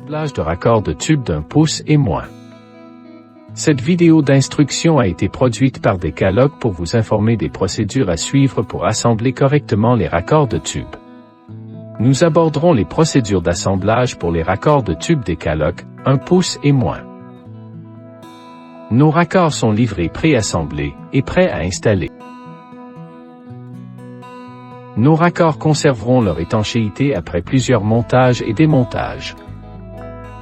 Assemblage de raccords de tubes d'1 pouce et moins. Cette vidéo d'instruction a été produite par Decalogue pour vous informer des procédures à suivre pour assembler correctement les raccords de tubes. Nous aborderons les procédures d'assemblage pour les raccords de tubes Decalogue, 1 pouce et moins. Nos raccords sont livrés préassemblés et prêts à installer. Nos raccords conserveront leur étanchéité après plusieurs montages et démontages.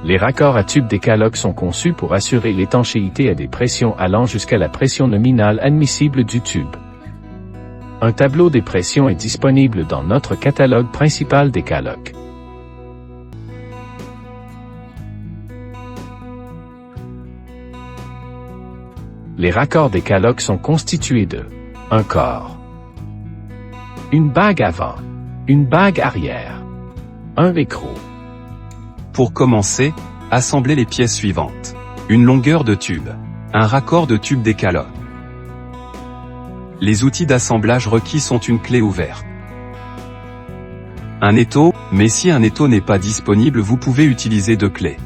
Les raccords à tubes Decalogue sont conçus pour assurer l'étanchéité à des pressions allant jusqu'à la pression nominale admissible du tube. Un tableau des pressions est disponible dans notre catalogue principal Decalogue. Les raccords Decalogue sont constitués de un corps, une bague avant, une bague arrière, un écrou. Pour commencer, assemblez les pièces suivantes. Une longueur de tube. Un raccord de tube Decalogue. Les outils d'assemblage requis sont une clé ouverte. Un étau, mais si un étau n'est pas disponible, vous pouvez utiliser 2 clés.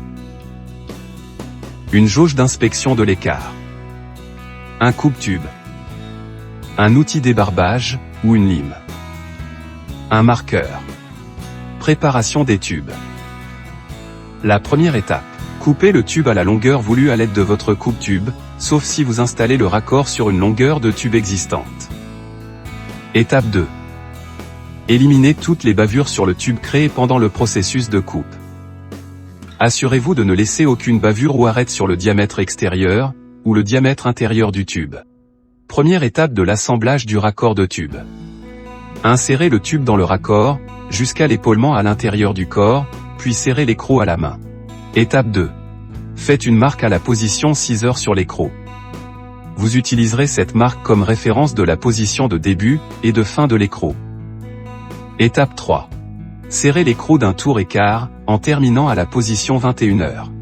Une jauge d'inspection de l'écart. Un coupe-tube. Un outil débarbage, ou une lime. Un marqueur. Préparation des tubes. La première étape. Coupez le tube à la longueur voulue à l'aide de votre coupe-tube, sauf si vous installez le raccord sur une longueur de tube existante. Étape 2. Éliminez toutes les bavures sur le tube créées pendant le processus de coupe. Assurez-vous de ne laisser aucune bavure ou arête sur le diamètre extérieur, ou le diamètre intérieur du tube. Première étape de l'assemblage du raccord de tube. Insérez le tube dans le raccord, jusqu'à l'épaulement à l'intérieur du corps, puis serrez l'écrou à la main. Étape 2. Faites une marque à la position 6 heures sur l'écrou. Vous utiliserez cette marque comme référence de la position de début et de fin de l'écrou. Étape 3. Serrez l'écrou d'un tour et quart, en terminant à la position 21 heures.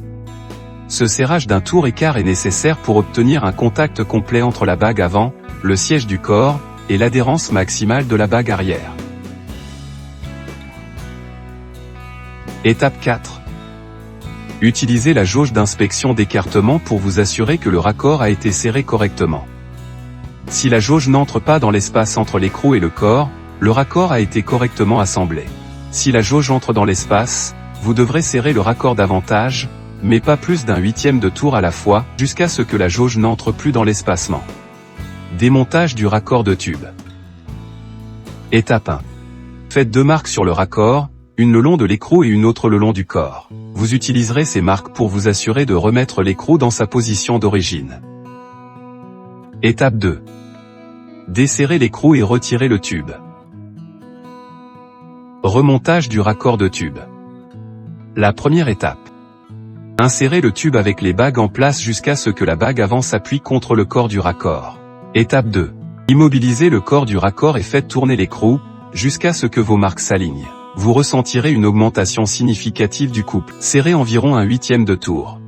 Ce serrage d'un tour et quart est nécessaire pour obtenir un contact complet entre la bague avant, le siège du corps, et l'adhérence maximale de la bague arrière. Étape 4. Utilisez la jauge d'inspection d'écartement pour vous assurer que le raccord a été serré correctement. Si la jauge n'entre pas dans l'espace entre l'écrou et le corps, le raccord a été correctement assemblé. Si la jauge entre dans l'espace, vous devrez serrer le raccord davantage, mais pas plus d'un 1/8 de tour à la fois, jusqu'à ce que la jauge n'entre plus dans l'espacement. Démontage du raccord de tube. Étape 1. Faites 2 marques sur le raccord, une le long de l'écrou et une autre le long du corps. Vous utiliserez ces marques pour vous assurer de remettre l'écrou dans sa position d'origine. Étape 2. Desserrez l'écrou et retirez le tube. Remontage du raccord de tube. La première étape. Insérez le tube avec les bagues en place jusqu'à ce que la bague avant s'appuie contre le corps du raccord. Étape 2. Immobilisez le corps du raccord et faites tourner l'écrou, jusqu'à ce que vos marques s'alignent. Vous ressentirez une augmentation significative du couple. Serrez environ un 1/8 de tour.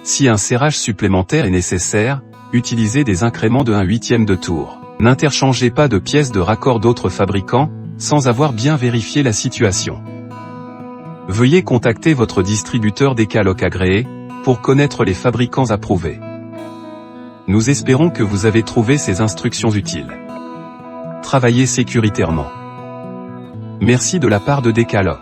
Si un serrage supplémentaire est nécessaire, utilisez des incréments de un 1/8 de tour. N'interchangez pas de pièces de raccord d'autres fabricants, sans avoir bien vérifié la situation. Veuillez contacter votre distributeur Decalogue agréé, pour connaître les fabricants approuvés. Nous espérons que vous avez trouvé ces instructions utiles. Travaillez sécuritairement. Merci de la part de Decalogue.